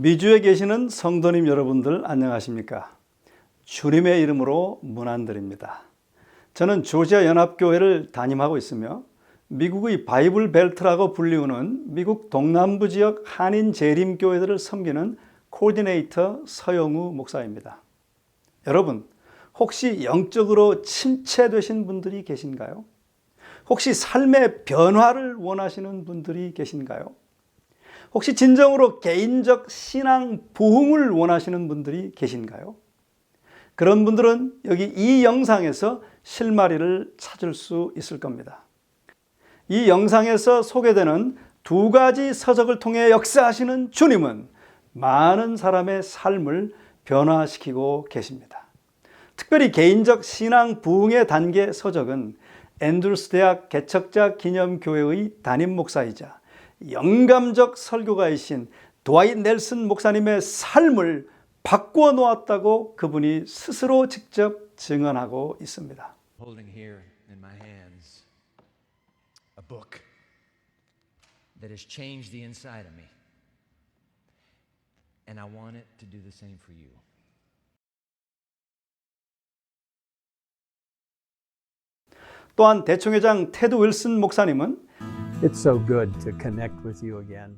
미주에 계시는 성도님 여러분들 안녕하십니까? 주님의 이름으로 문안드립니다. 저는 조지아 연합교회를 담임하고 있으며 미국의 바이블 벨트라고 불리우는 미국 동남부 지역 한인 재림교회들을 섬기는 코디네이터 서영우 목사입니다. 여러분, 혹시 영적으로 침체되신 분들이 계신가요? 혹시 삶의 변화를 원하시는 분들이 계신가요? 혹시 진정으로 개인적 신앙 부흥을 원하시는 분들이 계신가요? 그런 분들은 여기 이 영상에서 실마리를 찾을 수 있을 겁니다. 이 영상에서 소개되는 두 가지 서적을 통해 역사하시는 주님은 많은 사람의 삶을 변화시키고 계십니다. 특별히 개인적 신앙 부흥의 단계 서적은 앤드루스 대학 개척자 기념교회의 담임 목사이자 영감적 설교가이신 드와이트 넬슨 목사님의 삶을 바꾸어 놓았다고 그분이 스스로 직접 증언하고 있습니다. Holding here in my hands a book that has changed the inside of me. And I want it to do the same for you. 또한 대총회장 테드 윌슨 목사님은 It's so good to connect with you again.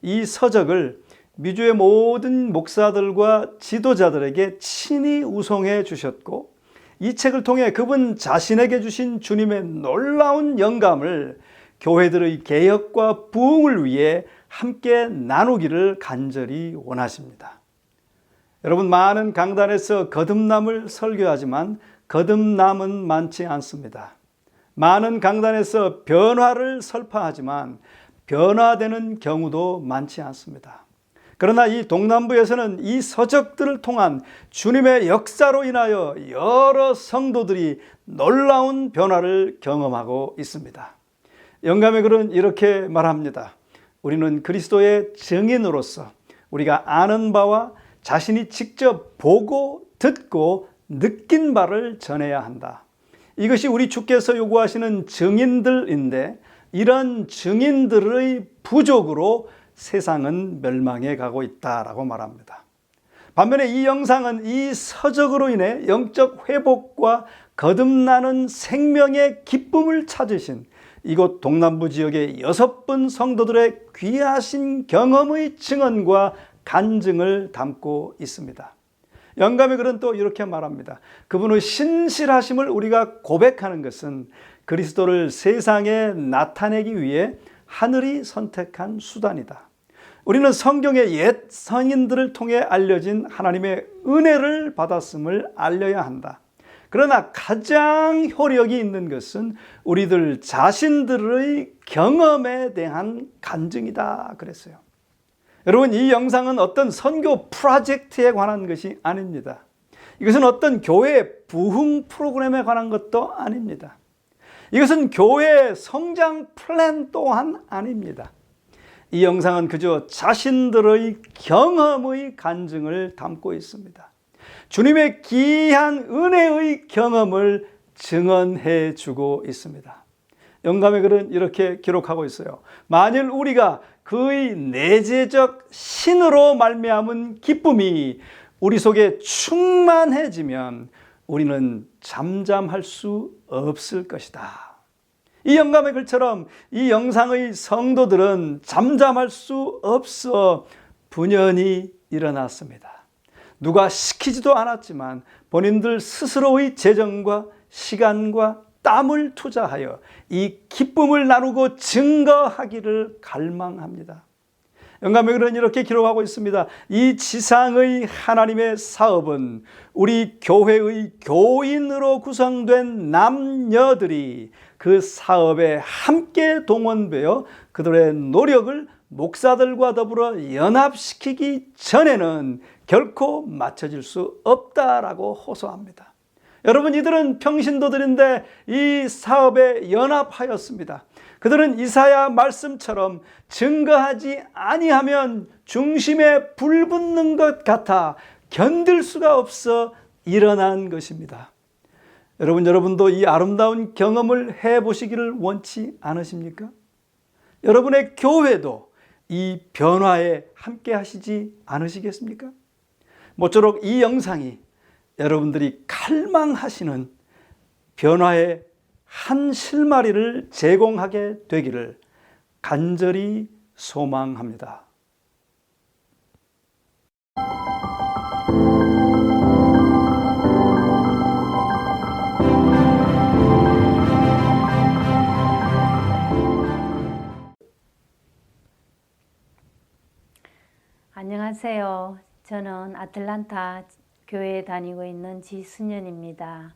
이 서적을 미주의 모든 목사들과 지도자들에게 친히 우송해 주셨고 이 책을 통해 그분 자신에게 주신 주님의 놀라운 영감을 교회들의 개혁과 부흥을 위해 함께 나누기를 간절히 원하십니다. 여러분, 많은 강단에서 거듭남을 설교하지만 거듭남은 많지 않습니다. 많은 강단에서 변화를 설파하지만 변화되는 경우도 많지 않습니다. 그러나 이 동남부에서는 이 서적들을 통한 주님의 역사로 인하여 여러 성도들이 놀라운 변화를 경험하고 있습니다. 영감의 글은 이렇게 말합니다. 우리는 그리스도의 증인으로서 우리가 아는 바와 자신이 직접 보고 듣고 느낀 바를 전해야 한다. 이것이 우리 주께서 요구하시는 증인들인데 이런 증인들의 부족으로 세상은 멸망해 가고 있다라고 말합니다. 반면에 이 영상은 이 서적으로 인해 영적 회복과 거듭나는 생명의 기쁨을 찾으신 이곳 동남부 지역의 6분 성도들의 귀하신 경험의 증언과 간증을 담고 있습니다. 영감의 글은 또 이렇게 말합니다. 그분의 신실하심을 우리가 고백하는 것은 그리스도를 세상에 나타내기 위해 하늘이 선택한 수단이다. 우리는 성경의 옛 선인들을 통해 알려진 하나님의 은혜를 받았음을 알려야 한다. 그러나 가장 효력이 있는 것은 우리들 자신들의 경험에 대한 간증이다 그랬어요. 여러분, 이 영상은 어떤 선교 프로젝트에 관한 것이 아닙니다. 이것은 어떤 교회 부흥 프로그램에 관한 것도 아닙니다. 이것은 교회 성장 플랜 또한 아닙니다. 이 영상은 그저 자신들의 경험의 간증을 담고 있습니다. 주님의 귀한 은혜의 경험을 증언해 주고 있습니다. 영감의 글은 이렇게 기록하고 있어요. 만일 우리가 그의 내재적 신으로 말미암은 기쁨이 우리 속에 충만해지면 우리는 잠잠할 수 없을 것이다. 이 영감의 글처럼 이 영상의 성도들은 잠잠할 수 없어 분연히 일어났습니다. 누가 시키지도 않았지만 본인들 스스로의 재정과 시간과 땀을 투자하여 이 기쁨을 나누고 증거하기를 갈망합니다. 영감의 글은 이렇게 기록하고 있습니다. 이 지상의 하나님의 사업은 우리 교회의 교인으로 구성된 남녀들이 그 사업에 함께 동원되어 그들의 노력을 목사들과 더불어 연합시키기 전에는 결코 맞춰질 수 없다라고 호소합니다. 여러분, 이들은 평신도들인데 이 사업에 연합하였습니다. 그들은 이사야 말씀처럼 증거하지 아니하면 중심에 불 붙는 것 같아 견딜 수가 없어 일어난 것입니다. 여러분도 이 아름다운 경험을 해보시기를 원치 않으십니까? 여러분의 교회도 이 변화에 함께 하시지 않으시겠습니까? 모쪼록 이 영상이 여러분들이 갈망하시는 변화의 한 실마리를 제공하게 되기를 간절히 소망합니다. 안녕하세요. 저는 아틀란타 교회에 다니고 있는 지순연입니다.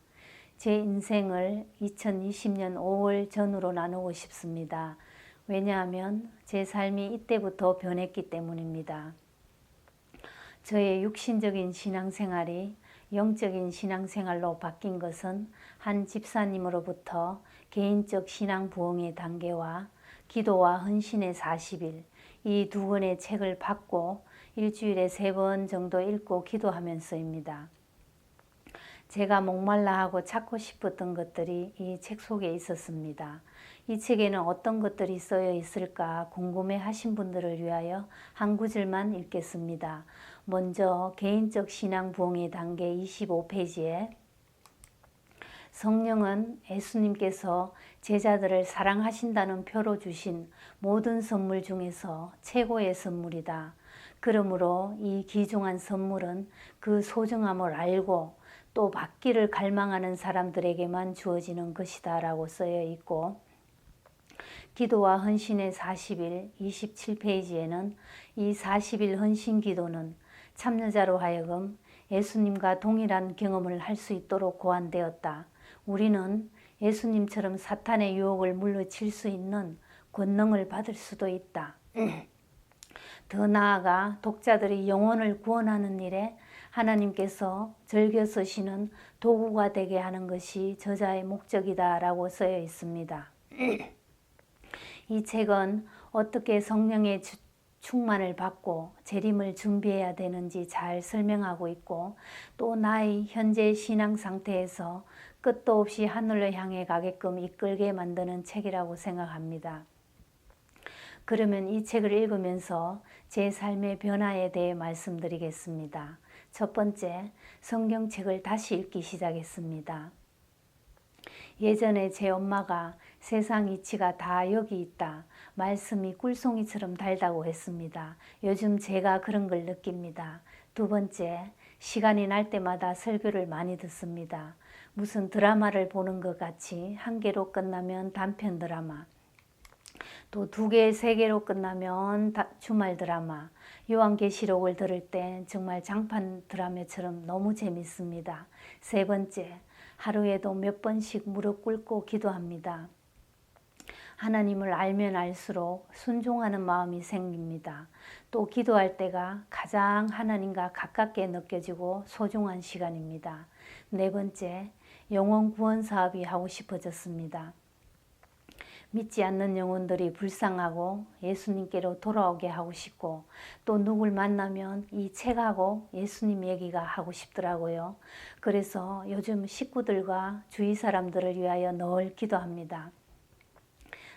제 인생을 2020년 5월 전후로 나누고 싶습니다. 왜냐하면 제 삶이 이때부터 변했기 때문입니다. 저의 육신적인 신앙생활이 영적인 신앙생활로 바뀐 것은 한 집사님으로부터 개인적 신앙 부흥의 단계와 기도와 헌신의 40일, 이 두 권의 책을 받고 일주일에 3번 정도 읽고 기도하면서입니다. 제가 목말라 하고 찾고 싶었던 것들이 이 책 속에 있었습니다. 이 책에는 어떤 것들이 쓰여 있을까 궁금해 하신 분들을 위하여 한 구절만 읽겠습니다. 먼저 개인적 신앙 부흥의 단계 25페이지에 성령은 예수님께서 제자들을 사랑하신다는 표로 주신 모든 선물 중에서 최고의 선물이다. 그러므로 이 귀중한 선물은 그 소중함을 알고 또 받기를 갈망하는 사람들에게만 주어지는 것이다 라고 쓰여 있고, 기도와 헌신의 40일 27페이지에는 이 40일 헌신 기도는 참여자로 하여금 예수님과 동일한 경험을 할 수 있도록 고안되었다. 우리는 예수님처럼 사탄의 유혹을 물리칠 수 있는 권능을 받을 수도 있다. 더 나아가 독자들이 영혼을 구원하는 일에 하나님께서 즐겨 쓰시는 도구가 되게 하는 것이 저자의 목적이다 라고 쓰여 있습니다. 이 책은 어떻게 성령의 충만을 받고 재림을 준비해야 되는지 잘 설명하고 있고, 또 나의 현재 신앙 상태에서 끝도 없이 하늘로 향해 가게끔 이끌게 만드는 책이라고 생각합니다. 그러면 이 책을 읽으면서 제 삶의 변화에 대해 말씀드리겠습니다. 첫 번째, 성경책을 다시 읽기 시작했습니다. 예전에 제 엄마가 세상 이치가 다 여기 있다, 말씀이 꿀송이처럼 달다고 했습니다. 요즘 제가 그런 걸 느낍니다. 두 번째, 시간이 날 때마다 설교를 많이 듣습니다. 무슨 드라마를 보는 것 같이 한 개로 끝나면 단편 드라마, 또 2개, 3개로 끝나면 주말 드라마, 요한계시록을 들을 땐 정말 장판 드라마처럼 너무 재밌습니다. 세 번째, 하루에도 몇 번씩 무릎 꿇고 기도합니다. 하나님을 알면 알수록 순종하는 마음이 생깁니다. 또 기도할 때가 가장 하나님과 가깝게 느껴지고 소중한 시간입니다. 네 번째, 영혼 구원 사업이 하고 싶어졌습니다. 믿지 않는 영혼들이 불쌍하고 예수님께로 돌아오게 하고 싶고, 또 누굴 만나면 이 책하고 예수님 얘기가 하고 싶더라고요. 그래서 요즘 식구들과 주위 사람들을 위하여 늘 기도합니다.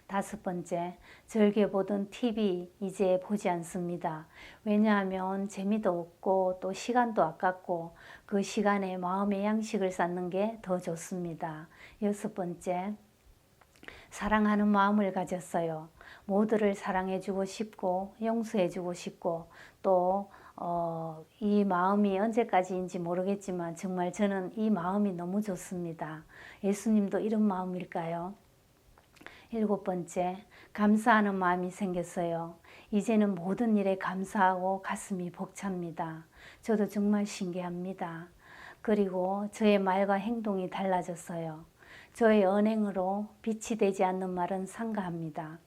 다섯 번째, 즐겨 보던 TV 이제 보지 않습니다. 왜냐하면 재미도 없고 또 시간도 아깝고 그 시간에 마음의 양식을 쌓는 게 더 좋습니다. 여섯 번째, 사랑하는 마음을 가졌어요. 모두를 사랑해주고 싶고 용서해주고 싶고, 또 이 마음이 언제까지인지 모르겠지만 정말 저는 이 마음이 너무 좋습니다. 예수님도 이런 마음일까요? 일곱 번째, 감사하는 마음이 생겼어요. 이제는 모든 일에 감사하고 가슴이 벅찹니다. 저도 정말 신기합니다. 그리고 저의 말과 행동이 달라졌어요. 저의 언행으로 빛이 되지 않는 말은 삼가합니다.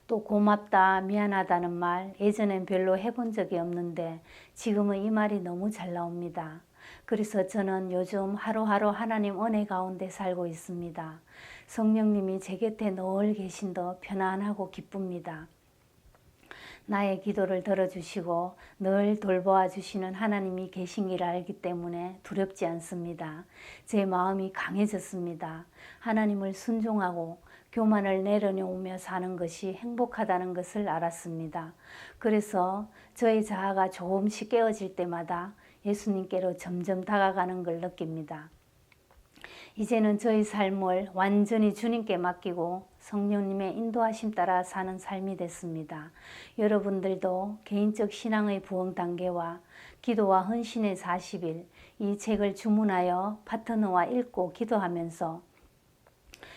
또 고맙다, 미안하다는 말 예전엔 별로 해본 적이 없는데 지금은 이 말이 너무 잘 나옵니다. 그래서 저는 요즘 하루하루 하나님 은혜 가운데 살고 있습니다. 성령님이 제 곁에 늘 계신 더 편안하고 기쁩니다. 나의 기도를 들어주시고 늘 돌보아 주시는 하나님이 계신기를 알기 때문에 두렵지 않습니다. 제 마음이 강해졌습니다. 하나님을 순종하고 교만을 내려놓으며 사는 것이 행복하다는 것을 알았습니다. 그래서 저의 자아가 조금씩 깨어질 때마다 예수님께로 점점 다가가는 걸 느낍니다. 이제는 저의 삶을 완전히 주님께 맡기고 성령님의 인도하심 따라 사는 삶이 됐습니다. 여러분들도 개인적 신앙의 부흥 단계와 기도와 헌신의 40일 이 책을 주문하여 파트너와 읽고 기도하면서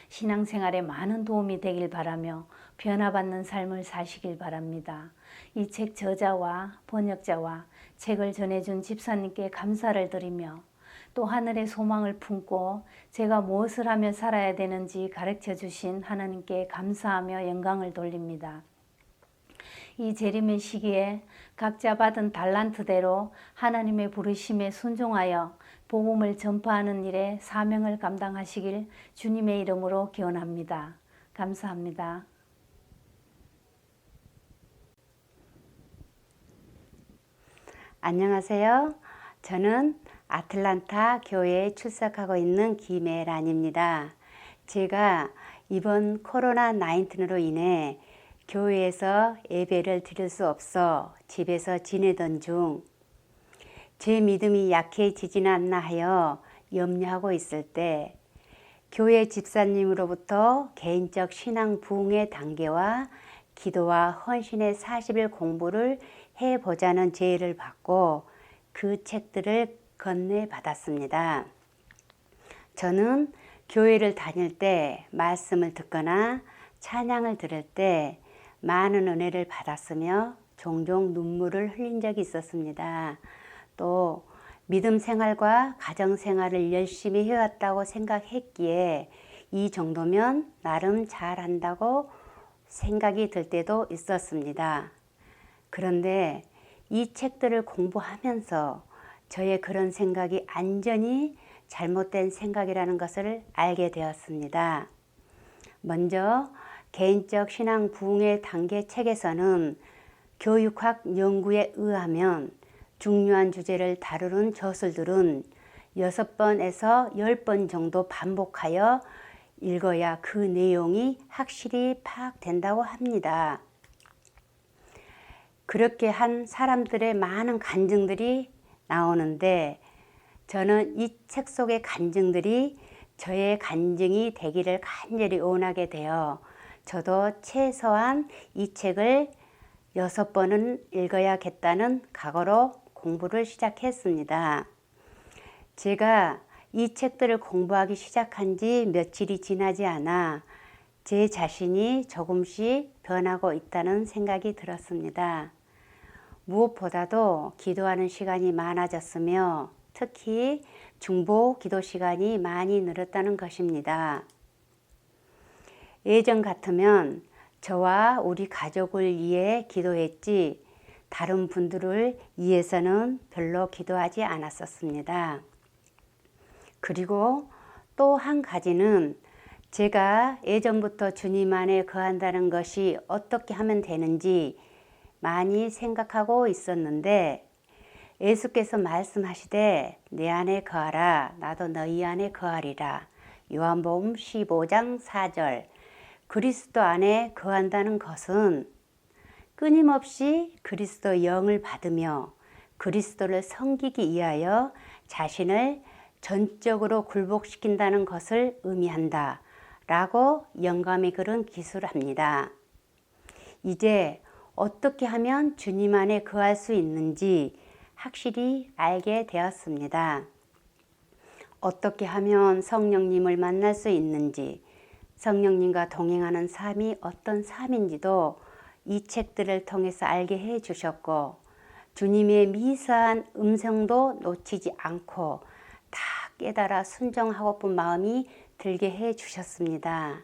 신앙생활에 많은 도움이 되길 바라며 변화받는 삶을 사시길 바랍니다. 이 책 저자와 번역자와 책을 전해준 집사님께 감사를 드리며 또 하늘의 소망을 품고 제가 무엇을 하며 살아야 되는지 가르쳐 주신 하나님께 감사하며 영광을 돌립니다. 이 재림의 시기에 각자 받은 달란트대로 하나님의 부르심에 순종하여 복음을 전파하는 일에 사명을 감당하시길 주님의 이름으로 기원합니다. 감사합니다. 안녕하세요. 저는 아틀란타 교회에 출석하고 있는 김혜란입니다. 제가 이번 코로나19로 인해 교회에서 예배를 드릴 수 없어 집에서 지내던 중 제 믿음이 약해지지는 않나 하여 염려하고 있을 때 교회 집사님으로부터 개인적 신앙 부흥의 단계와 기도와 헌신의 40일 공부를 해보자는 제의를 받고 그 책들을 건네받았습니다. 저는 교회를 다닐 때 말씀을 듣거나 찬양을 들을 때 많은 은혜를 받았으며 종종 눈물을 흘린 적이 있었습니다. 또 믿음 생활과 가정 생활을 열심히 해왔다고 생각했기에 이 정도면 나름 잘한다고 생각이 들 때도 있었습니다. 그런데 이 책들을 공부하면서 저의 그런 생각이 완전히 잘못된 생각이라는 것을 알게 되었습니다. 먼저 개인적 신앙 부흥의 단계 책에서는 교육학 연구에 의하면 중요한 주제를 다루는 저술들은 6번에서 10번 정도 반복하여 읽어야 그 내용이 확실히 파악된다고 합니다. 그렇게 한 사람들의 많은 간증들이 나오는데 저는 이 책 속의 간증들이 저의 간증이 되기를 간절히 원하게 되어 저도 최소한 이 책을 6번은 읽어야겠다는 각오로 공부를 시작했습니다. 제가 이 책들을 공부하기 시작한 지 며칠이 지나지 않아 제 자신이 조금씩 변하고 있다는 생각이 들었습니다. 무엇보다도 기도하는 시간이 많아졌으며 특히 중보 기도 시간이 많이 늘었다는 것입니다. 예전 같으면 저와 우리 가족을 위해 기도했지 다른 분들을 위해서는 별로 기도하지 않았었습니다. 그리고 또 한 가지는 제가 예전부터 주님 안에 거한다는 것이 어떻게 하면 되는지 많이 생각하고 있었는데 예수께서 말씀하시되 내 안에 거하라 나도 너희 안에 거하리라. 요한복음 15장 4절. 그리스도 안에 거한다는 것은 끊임없이 그리스도 영을 받으며 그리스도를 섬기기 위하여 자신을 전적으로 굴복시킨다는 것을 의미한다 라고 영감이 그런 기술을 합니다. 이제 어떻게 하면 주님 안에 거할 수 있는지 확실히 알게 되었습니다. 어떻게 하면 성령님을 만날 수 있는지, 성령님과 동행하는 삶이 어떤 삶인지도 이 책들을 통해서 알게 해 주셨고 주님의 미세한 음성도 놓치지 않고 다 깨달아 순종하고픈 마음이 들게 해 주셨습니다.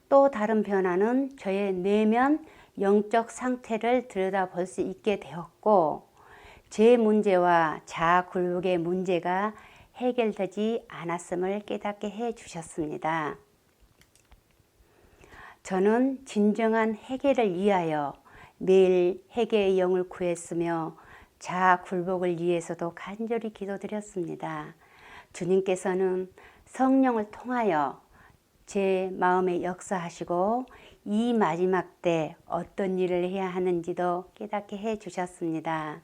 또 다른 변화는 저의 내면 영적 상태를 들여다볼 수 있게 되었고 제 문제와 자아 굴복의 문제가 해결되지 않았음을 깨닫게 해 주셨습니다. 저는 진정한 해결을 위하여 매일 회개의 영을 구했으며 자아 굴복을 위해서도 간절히 기도드렸습니다. 주님께서는 성령을 통하여 제 마음에 역사하시고 이 마지막 때 어떤 일을 해야 하는지도 깨닫게 해 주셨습니다.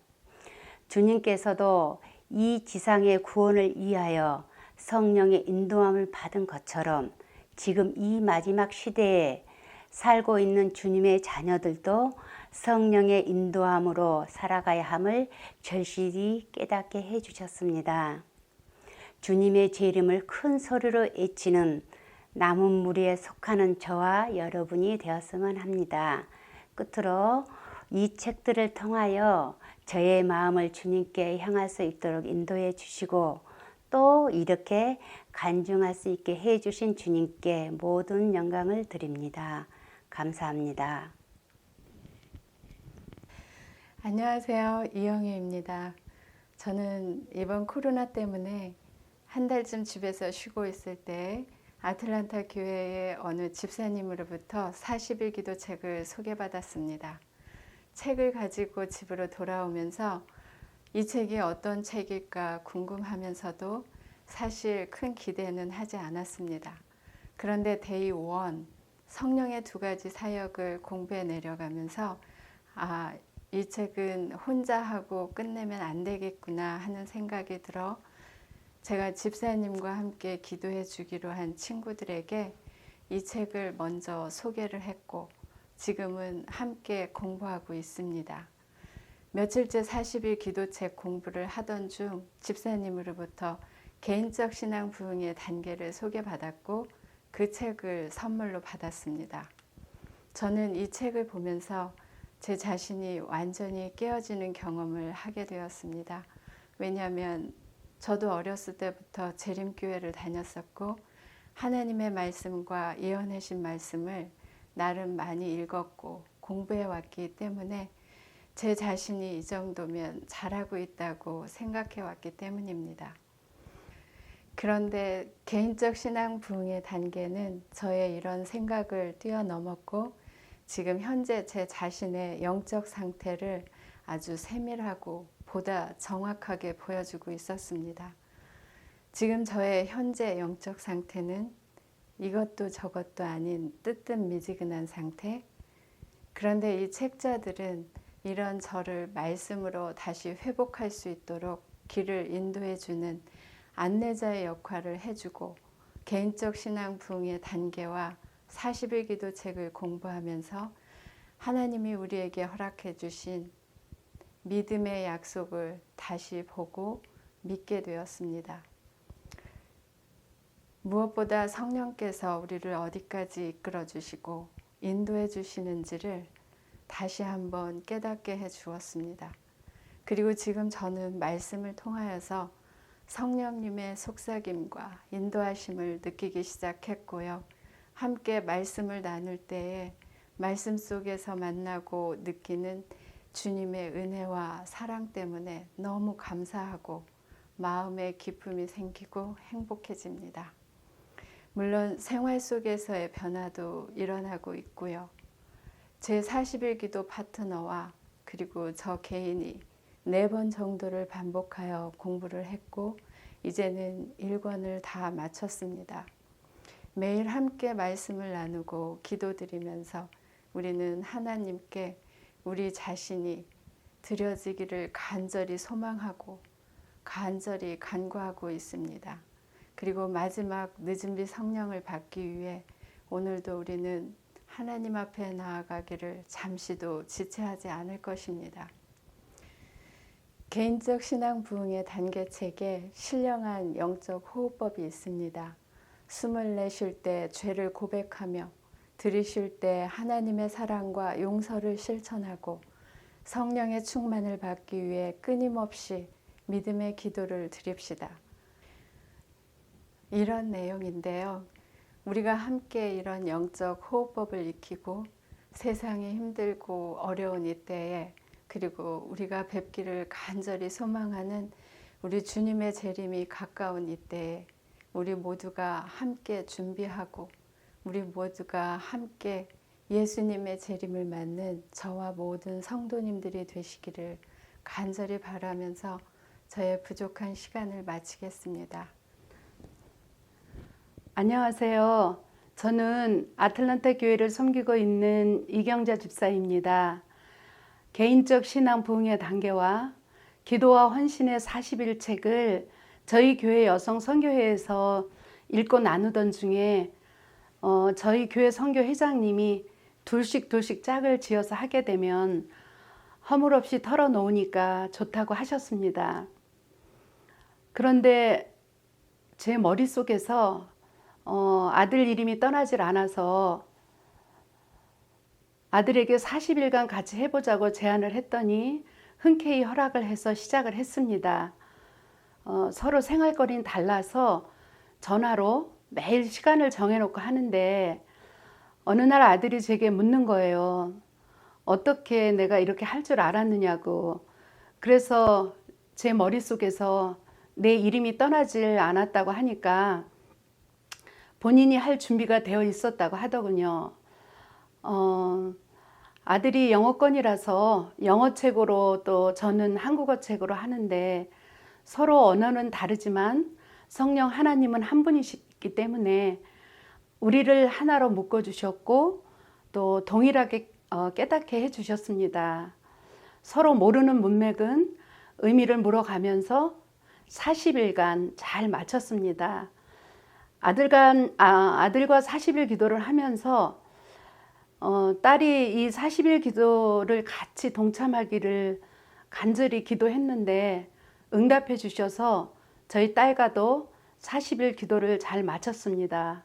주님께서도 이 지상의 구원을 위하여 성령의 인도함을 받은 것처럼 지금 이 마지막 시대에 살고 있는 주님의 자녀들도 성령의 인도함으로 살아가야 함을 절실히 깨닫게 해 주셨습니다. 주님의 제 이름을 큰 소리로 외치는 남은 무리에 속하는 저와 여러분이 되었으면 합니다. 끝으로 이 책들을 통하여 저의 마음을 주님께 향할 수 있도록 인도해 주시고 또 이렇게 간증할 수 있게 해 주신 주님께 모든 영광을 드립니다. 감사합니다. 안녕하세요. 이영애입니다. 저는 이번 코로나 때문에 한 달쯤 집에서 쉬고 있을 때 아틀란타 교회의 어느 집사님으로부터 40일 기도 책을 소개받았습니다. 책을 가지고 집으로 돌아오면서 이 책이 어떤 책일까 궁금하면서도 사실 큰 기대는 하지 않았습니다. 그런데 데이 1, 성령의 두 가지 사역을 공부해 내려가면서 이 책은 혼자 하고 끝내면 안 되겠구나 하는 생각이 들어 제가 집사님과 함께 기도해 주기로 한 친구들에게 이 책을 먼저 소개를 했고 지금은 함께 공부하고 있습니다. 며칠째 40일 기도책 공부를 하던 중 집사님으로부터 개인적 신앙 부흥의 단계를 소개받았고 그 책을 선물로 받았습니다. 저는 이 책을 보면서 제 자신이 완전히 깨어지는 경험을 하게 되었습니다. 왜냐하면 저도 어렸을 때부터 재림교회를 다녔었고 하나님의 말씀과 예언하신 말씀을 나름 많이 읽었고 공부해 왔기 때문에 제 자신이 이 정도면 잘하고 있다고 생각해 왔기 때문입니다. 그런데 개인적 신앙 부흥의 단계는 저의 이런 생각을 뛰어넘었고 지금 현재 제 자신의 영적 상태를 아주 세밀하고 보다 정확하게 보여주고 있었습니다. 지금 저의 현재 영적 상태는 이것도 저것도 아닌 뜨뜻미지근한 상태. 그런데 이 책자들은 이런 저를 말씀으로 다시 회복할 수 있도록 길을 인도해 주는 안내자의 역할을 해주고 개인적 신앙 부흥의 단계와 40일 기도책을 공부하면서 하나님이 우리에게 허락해 주신 믿음의 약속을 다시 보고 믿게 되었습니다. 무엇보다 성령께서 우리를 어디까지 이끌어 주시고 인도해 주시는지를 다시 한번 깨닫게 해 주었습니다. 그리고 지금 저는 말씀을 통하여서 성령님의 속삭임과 인도하심을 느끼기 시작했고요. 함께 말씀을 나눌 때에 말씀 속에서 만나고 느끼는 주님의 은혜와 사랑 때문에 너무 감사하고 마음의 기쁨이 생기고 행복해집니다. 물론 생활 속에서의 변화도 일어나고 있고요. 제 40일 기도 파트너와 그리고 저 개인이 4번 정도를 반복하여 공부를 했고 이제는 1권을 다 마쳤습니다. 매일 함께 말씀을 나누고 기도드리면서 우리는 하나님께 우리 자신이 드려지기를 간절히 소망하고 간절히 간구하고 있습니다. 그리고 마지막 늦은 비 성령을 받기 위해 오늘도 우리는 하나님 앞에 나아가기를 잠시도 지체하지 않을 것입니다. 개인적 신앙 부흥의 단계책에 신령한 영적 호흡법이 있습니다. 숨을 내쉴 때 죄를 고백하며 들이쉴 때 하나님의 사랑과 용서를 실천하고 성령의 충만을 받기 위해 끊임없이 믿음의 기도를 드립시다. 이런 내용인데요. 우리가 함께 이런 영적 호흡법을 익히고 세상이 힘들고 어려운 이때에 그리고 우리가 뵙기를 간절히 소망하는 우리 주님의 재림이 가까운 이때에 우리 모두가 함께 준비하고 우리 모두가 함께 예수님의 재림을 맞는 저와 모든 성도님들이 되시기를 간절히 바라면서 저의 부족한 시간을 마치겠습니다. 안녕하세요. 저는 아틀란타 교회를 섬기고 있는 이경자 집사입니다. 개인적 신앙 부흥의 단계와 기도와 헌신의 40일 책을 저희 교회 여성 선교회에서 읽고 나누던 중에 저희 교회 선교회장님이 둘씩 짝을 지어서 하게 되면 허물없이 털어놓으니까 좋다고 하셨습니다. 그런데 제 머릿속에서 아들 이름이 떠나질 않아서 아들에게 40일간 같이 해보자고 제안을 했더니 흔쾌히 허락을 해서 시작을 했습니다. 서로 생활거리는 달라서 전화로 매일 시간을 정해놓고 하는데 어느 날 아들이 제게 묻는 거예요. 어떻게 내가 이렇게 할 줄 알았느냐고. 그래서 제 머릿속에서 내 이름이 떠나질 않았다고 하니까 본인이 할 준비가 되어 있었다고 하더군요. 아들이 영어권이라서 영어책으로 또 저는 한국어 책으로 하는데 서로 언어는 다르지만 성령 하나님은 한 분이시기 때문에 우리를 하나로 묶어주셨고 또 동일하게 깨닫게 해주셨습니다. 서로 모르는 문맥은 의미를 물어가면서 40일간 잘 마쳤습니다. 아들과 40일 기도를 하면서 딸이 이 40일 기도를 같이 동참하기를 간절히 기도했는데 응답해 주셔서 저희 딸과도 40일 기도를 잘 마쳤습니다.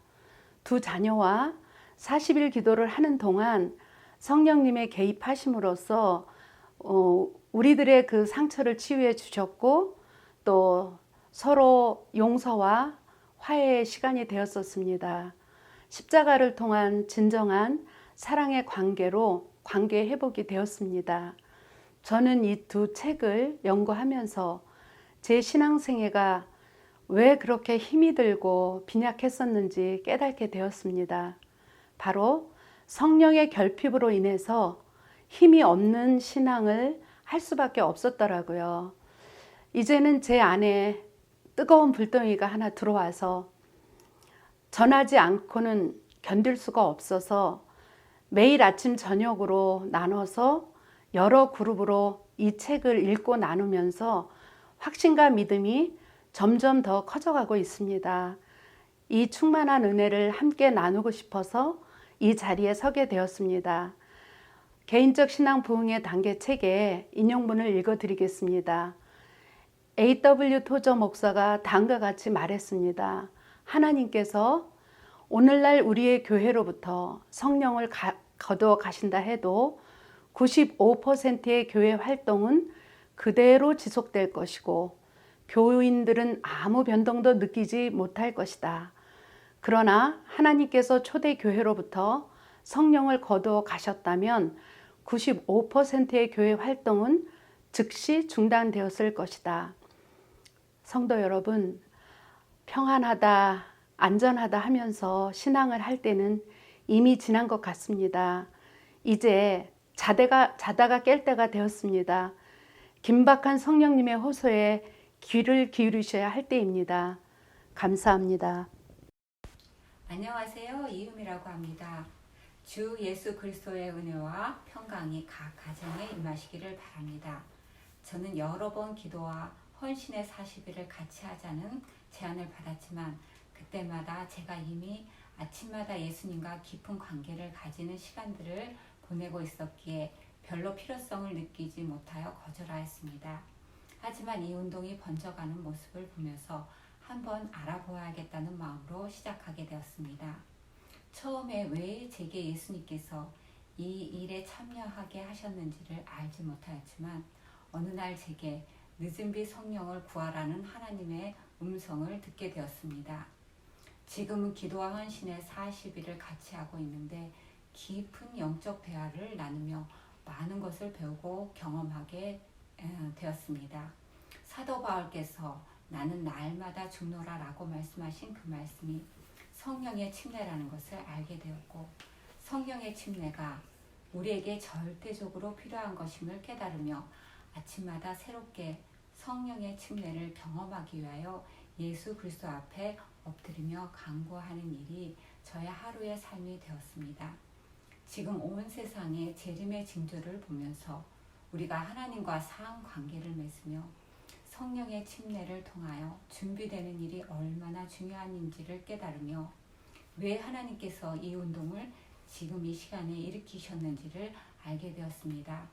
두 자녀와 40일 기도를 하는 동안 성령님의 개입하심으로써 우리들의 그 상처를 치유해 주셨고 또 서로 용서와 화해의 시간이 되었었습니다. 십자가를 통한 진정한 사랑의 관계로 관계 회복이 되었습니다. 저는 이 두 책을 연구하면서 제 신앙생애가 왜 그렇게 힘이 들고 빈약했었는지 깨닫게 되었습니다. 바로 성령의 결핍으로 인해서 힘이 없는 신앙을 할 수밖에 없었더라고요. 이제는 제 안에 뜨거운 불덩이가 하나 들어와서 전하지 않고는 견딜 수가 없어서 매일 아침 저녁으로 나눠서 여러 그룹으로 이 책을 읽고 나누면서 확신과 믿음이 점점 더 커져가고 있습니다. 이 충만한 은혜를 함께 나누고 싶어서 이 자리에 서게 되었습니다. 개인적 신앙 부흥의 단계 책의 인용문을 읽어드리겠습니다. A.W. 토저 목사가 다음과 같이 말했습니다. 하나님께서 오늘날 우리의 교회로부터 성령을 거두어 가신다 해도 95%의 교회 활동은 그대로 지속될 것이고 교인들은 아무 변동도 느끼지 못할 것이다. 그러나 하나님께서 초대교회로부터 성령을 거두어 가셨다면 95%의 교회 활동은 즉시 중단되었을 것이다. 성도 여러분, 평안하다, 안전하다 하면서 신앙을 할 때는 이미 지난 것 같습니다. 이제 자다가 깰 때가 되었습니다. 긴박한 성령님의 호소에 귀를 기울이셔야 할 때입니다. 감사합니다. 안녕하세요. 이음이라고 합니다. 주 예수 그리스도의 은혜와 평강이 각 가정에 임하시기를 바랍니다. 저는 여러 번 기도와 헌신의 40일을 같이 하자는 제안을 받았지만 그때마다 제가 이미 아침마다 예수님과 깊은 관계를 가지는 시간들을 보내고 있었기에 별로 필요성을 느끼지 못하여 거절하였습니다. 하지만 이 운동이 번져가는 모습을 보면서 한번 알아보아야겠다는 마음으로 시작하게 되었습니다. 처음에 왜 제게 예수님께서 이 일에 참여하게 하셨는지를 알지 못하였지만 어느 날 제게 늦은 비 성령을 구하라는 하나님의 음성을 듣게 되었습니다. 지금은 기도와 헌신의 40일을 같이 하고 있는데 깊은 영적 대화를 나누며 많은 것을 배우고 경험하게 되었습니다. 사도 바울께서 나는 날마다 죽노라 라고 말씀하신 그 말씀이 성령의 침례라는 것을 알게 되었고 성령의 침례가 우리에게 절대적으로 필요한 것임을 깨달으며 아침마다 새롭게 성령의 침례를 경험하기 위하여 예수 그리스도 앞에 엎드리며 간구하는 일이 저의 하루의 삶이 되었습니다. 지금 온 세상의 재림의 징조를 보면서 우리가 하나님과 상관계를 맺으며 성령의 침례를 통하여 준비되는 일이 얼마나 중요한지를 깨달으며 왜 하나님께서 이 운동을 지금 이 시간에 일으키셨는지를 알게 되었습니다.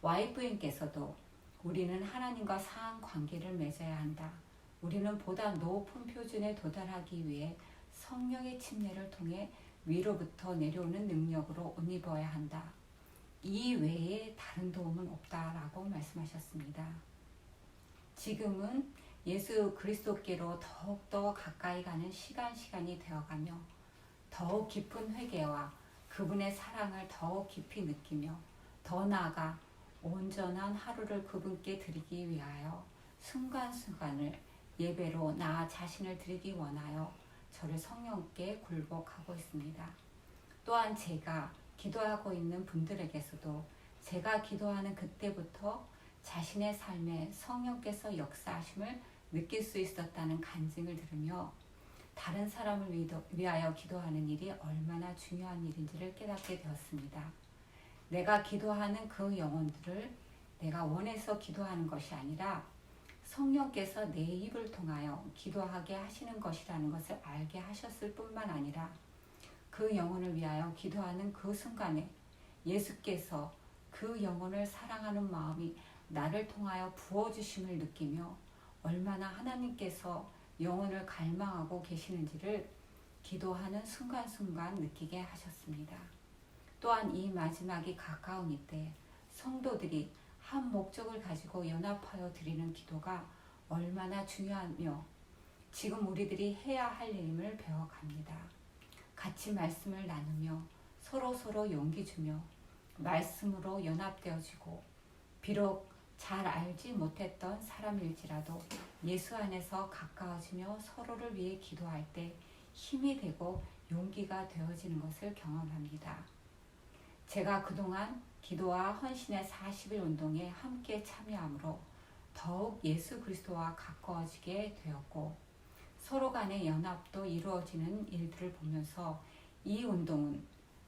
와이프님께서도 우리는 하나님과 상관계를 맺어야 한다. 우리는 보다 높은 표준에 도달하기 위해 성령의 침례를 통해 위로부터 내려오는 능력으로 옷 입어야 한다. 이 외에 다른 도움은 없다라고 말씀하셨습니다. 지금은 예수 그리스도께로 더욱더 가까이 가는 시간이 되어가며 더욱 깊은 회개와 그분의 사랑을 더욱 깊이 느끼며 더 나아가 온전한 하루를 그분께 드리기 위하여 순간순간을 예배로 나 자신을 드리기 원하여 저를 성령께 굴복하고 있습니다. 또한 제가 기도하고 있는 분들에게서도 제가 기도하는 그때부터 자신의 삶에 성령께서 역사하심을 느낄 수 있었다는 간증을 들으며 다른 사람을 위하여 기도하는 일이 얼마나 중요한 일인지를 깨닫게 되었습니다. 내가 기도하는 그 영혼들을 내가 원해서 기도하는 것이 아니라 성령께서 내 입을 통하여 기도하게 하시는 것이라는 것을 알게 하셨을 뿐만 아니라 그 영혼을 위하여 기도하는 그 순간에 예수께서 그 영혼을 사랑하는 마음이 나를 통하여 부어주심을 느끼며 얼마나 하나님께서 영혼을 갈망하고 계시는지를 기도하는 순간순간 느끼게 하셨습니다. 또한 이 마지막이 가까운 이때 성도들이 한 목적을 가지고 연합하여 드리는 기도가 얼마나 중요하며 지금 우리들이 해야 할 일임을 배워갑니다. 같이 말씀을 나누며 서로 용기 주며 말씀으로 연합되어지고 비록 잘 알지 못했던 사람일지라도 예수 안에서 가까워지며 서로를 위해 기도할 때 힘이 되고 용기가 되어지는 것을 경험합니다. 제가 그동안 기도와 헌신의 40일 운동에 함께 참여함으로 더욱 예수 그리스도와 가까워지게 되었고 서로 간의 연합도 이루어지는 일들을 보면서 이 운동은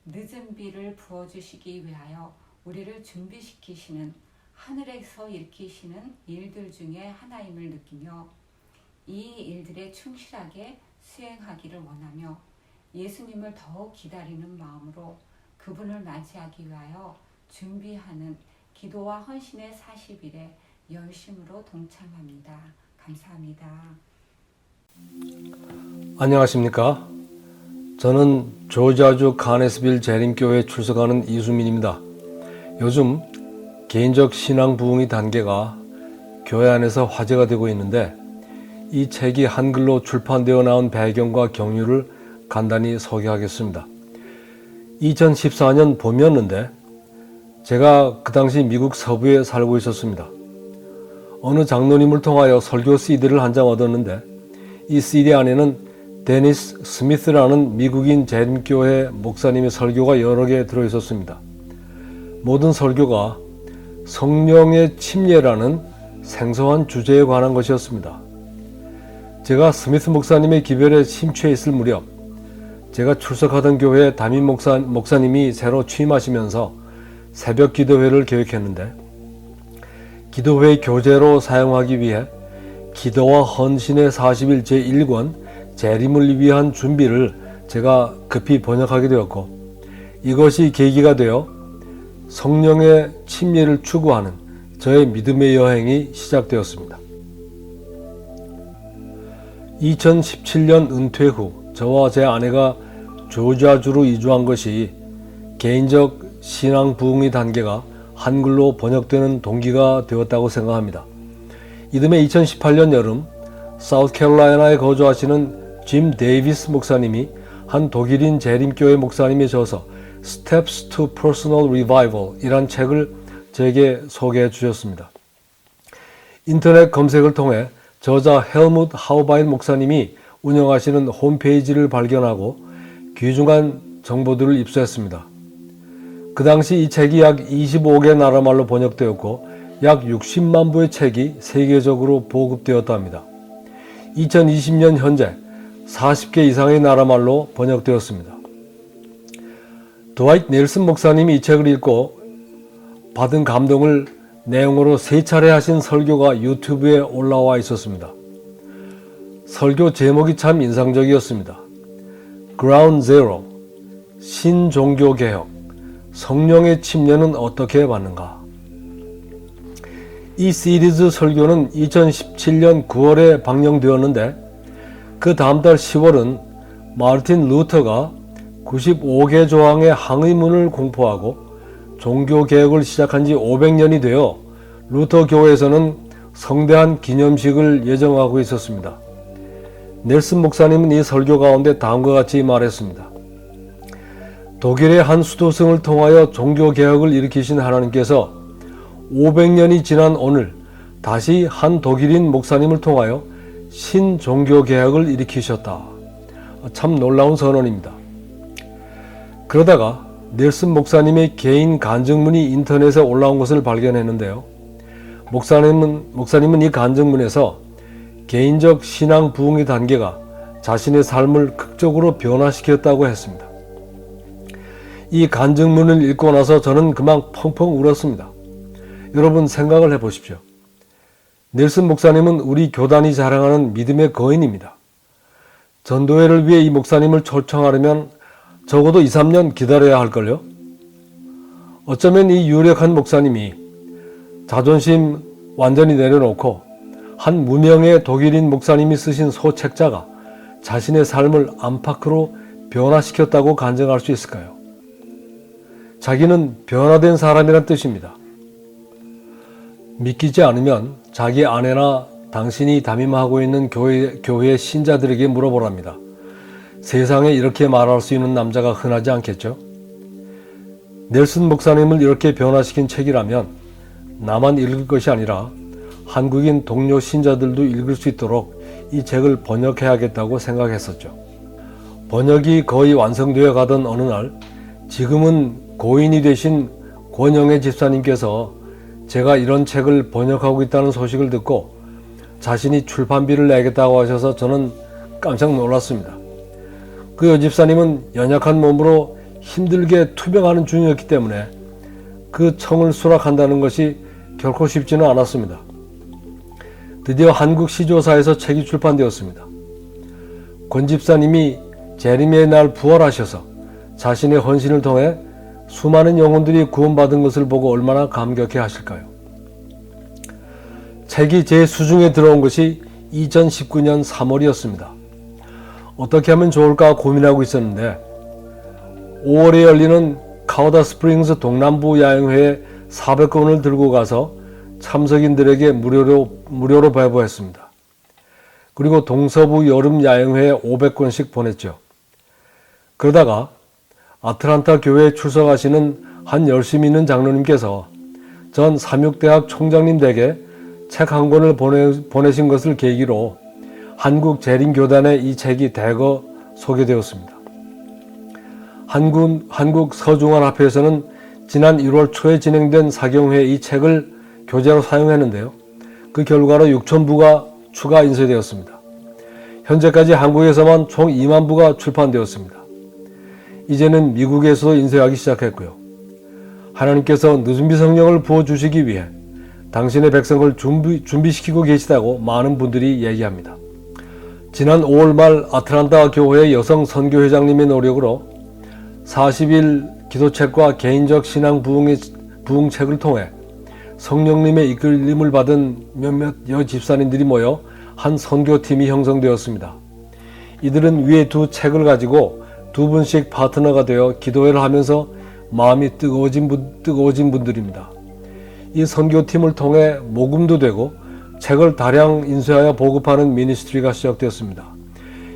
늦은 비를 부어주시기 위하여 우리를 준비시키시는 하늘에서 일으키시는 일들 중에 하나임을 느끼며 이 일들에 충실하게 수행하기를 원하며 예수님을 더욱 기다리는 마음으로 그분을 맞이하기 위하여 준비하는 기도와 헌신의 40일에 열심으로 동참합니다. 감사합니다. 안녕하십니까? 저는 조지아주 카네스빌 재림교회에 출석하는 이수민입니다. 요즘 개인적 신앙 부흥의 단계가 교회 안에서 화제가 되고 있는데 이 책이 한글로 출판되어 나온 배경과 경위를 간단히 소개하겠습니다. 2014년 봄이었는데 제가 그 당시 미국 서부에 살고 있었습니다. 어느 장로님을 통하여 설교 CD를 한 장 얻었는데 이 CD 안에는 데니스 스미스라는 미국인 재림교회 목사님의 설교가 여러 개 들어있었습니다. 모든 설교가 성령의 침례라는 생소한 주제에 관한 것이었습니다. 제가 스미스 목사님의 기별에 심취해 있을 무렵 제가 출석하던 교회 담임 목사님이 새로 취임하시면서 새벽 기도회를 계획했는데 기도회 교재로 사용하기 위해 기도와 헌신의 40일 제1권 재림을 위한 준비를 제가 급히 번역하게 되었고 이것이 계기가 되어 성령의 침례를 추구하는 저의 믿음의 여행이 시작되었습니다. 2017년 은퇴 후 저와 제 아내가 조지아주로 이주한 것이 개인적 신앙 부흥의 단계가 한글로 번역되는 동기가 되었다고 생각합니다. 이듬해 2018년 여름 사우스캐롤라이나에 거주하시는 짐 데이비스 목사님이 한 독일인 재림교회 목사님이 저서 Steps to Personal Revival 이란 책을 제게 소개해 주셨습니다. 인터넷 검색을 통해 저자 헬무트 하우바인 목사님이 운영하시는 홈페이지를 발견하고 귀중한 정보들을 입수했습니다. 그 당시 이 책이 약 25개 나라 말로 번역되었고 약 60만 부의 책이 세계적으로 보급되었다 합니다. 2020년 현재 40개 이상의 나라 말로 번역되었습니다. 드와이트 넬슨 목사님이 이 책을 읽고 받은 감동을 내용으로 3차례 하신 설교가 유튜브에 올라와 있었습니다. 설교 제목이 참 인상적이었습니다. Ground Zero, 신종교개혁, 성령의 침례는 어떻게 받는가? 이 시리즈 설교는 2017년 9월에 방영되었는데 그 다음 달 10월은 마르틴 루터가 95개 조항의 항의문을 공포하고 종교개혁을 시작한 지 500년이 되어 루터 교회에서는 성대한 기념식을 예정하고 있었습니다. 넬슨 목사님은 이 설교 가운데 다음과 같이 말했습니다. 독일의 한 수도승을 통하여 종교개혁을 일으키신 하나님께서 500년이 지난 오늘 다시 한 독일인 목사님을 통하여 신종교개혁을 일으키셨다. 참 놀라운 선언입니다. 그러다가 넬슨 목사님의 개인 간증문이 인터넷에 올라온 것을 발견했는데요. 목사님은 이 간증문에서 개인적 신앙 부흥의 단계가 자신의 삶을 극적으로 변화시켰다고 했습니다. 이 간증문을 읽고 나서 저는 그만 펑펑 울었습니다. 여러분 생각을 해보십시오. 넬슨 목사님은 우리 교단이 자랑하는 믿음의 거인입니다. 전도회를 위해 이 목사님을 초청하려면 적어도 2, 3년 기다려야 할걸요? 어쩌면 이 유력한 목사님이 자존심 완전히 내려놓고 한 무명의 독일인 목사님이 쓰신 소책자가 자신의 삶을 안팎으로 변화시켰다고 간증할 수 있을까요? 자기는 변화된 사람이란 뜻입니다. 믿기지 않으면 자기 아내나 당신이 담임하고 있는 교회 신자들에게 물어보랍니다. 세상에 이렇게 말할 수 있는 남자가 흔하지 않겠죠? 넬슨 목사님을 이렇게 변화시킨 책이라면 나만 읽을 것이 아니라 한국인 동료 신자들도 읽을 수 있도록 이 책을 번역해야겠다고 생각했었죠. 번역이 거의 완성되어 가던 어느 날 지금은 고인이 되신 권영애 집사님께서 제가 이런 책을 번역하고 있다는 소식을 듣고 자신이 출판비를 내겠다고 하셔서 저는 깜짝 놀랐습니다. 그 여집사님은 연약한 몸으로 힘들게 투병하는 중이었기 때문에 그 청을 수락한다는 것이 결코 쉽지는 않았습니다. 드디어 한국 시조사에서 책이 출판되었습니다. 권 집사님이 재림의 날 부활하셔서 자신의 헌신을 통해 수많은 영혼들이 구원받은 것을 보고 얼마나 감격해 하실까요? 책이 제 수중에 들어온 것이 2019년 3월이었습니다. 어떻게 하면 좋을까 고민하고 있었는데 5월에 열리는 카오다 스프링스 동남부 야영회에 400권을 들고 가서 참석인들에게 무료로 배부했습니다. 그리고 동서부 여름 야영회에 500권씩 보냈죠. 그러다가 아틀란타 교회에 출석하시는 한 열심히 있는 장로님께서 전 삼육대학 총장님 댁에 책 한 권을 보내신 것을 계기로 한국 재림교단에 이 책이 대거 소개되었습니다. 한국 서중환합회에서는 지난 1월 초에 진행된 사경회에 이 책을 교재로 사용했는데요. 그 결과로 6,000부가 추가 인쇄되었습니다. 현재까지 한국에서만 총 2만 부가 출판되었습니다. 이제는 미국에서도 인쇄하기 시작했고요. 하나님께서 늦은비 성령을 부어주시기 위해 당신의 백성을 준비시키고 계시다고 많은 분들이 얘기합니다. 지난 5월 말 아틀란타 교회 여성 선교회장님의 노력으로 40일 기도책과 개인적 신앙 부흥책을 통해 성령님의 이끌림을 받은 몇몇 여집사님들이 모여 한 선교팀이 형성되었습니다. 이들은 위에 두 책을 가지고 두 분씩 파트너가 되어 기도회를 하면서 마음이 뜨거워진 분들입니다. 이 선교팀을 통해 모금도 되고 책을 다량 인쇄하여 보급하는 미니스트리가 시작되었습니다.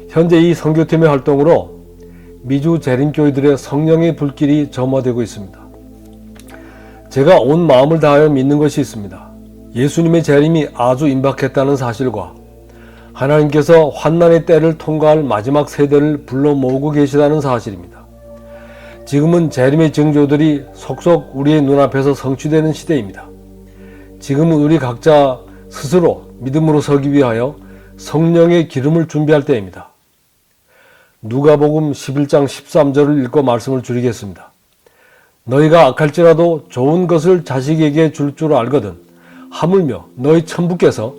현재 이 선교팀의 활동으로 미주 재림교회들의 성령의 불길이 점화되고 있습니다. 제가 온 마음을 다하여 믿는 것이 있습니다. 예수님의 재림이 아주 임박했다는 사실과 하나님께서 환난의 때를 통과할 마지막 세대를 불러 모으고 계시다는 사실입니다. 지금은 재림의 징조들이 속속 우리의 눈앞에서 성취되는 시대입니다. 지금은 우리 각자 스스로 믿음으로 서기 위하여 성령의 기름을 준비할 때입니다. 누가복음 11장 13절을 읽고 말씀을 줄이겠습니다. 너희가 악할지라도 좋은 것을 자식에게 줄 줄 알거든 하물며 너희 천부께서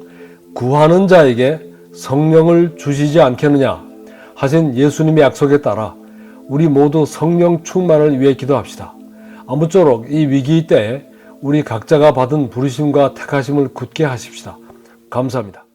구하는 자에게 성령을 주시지 않겠느냐 하신 예수님의 약속에 따라 우리 모두 성령 충만을 위해 기도합시다. 아무쪼록 이 위기 때에 우리 각자가 받은 부르심과 택하심을 굳게 하십시다. 감사합니다.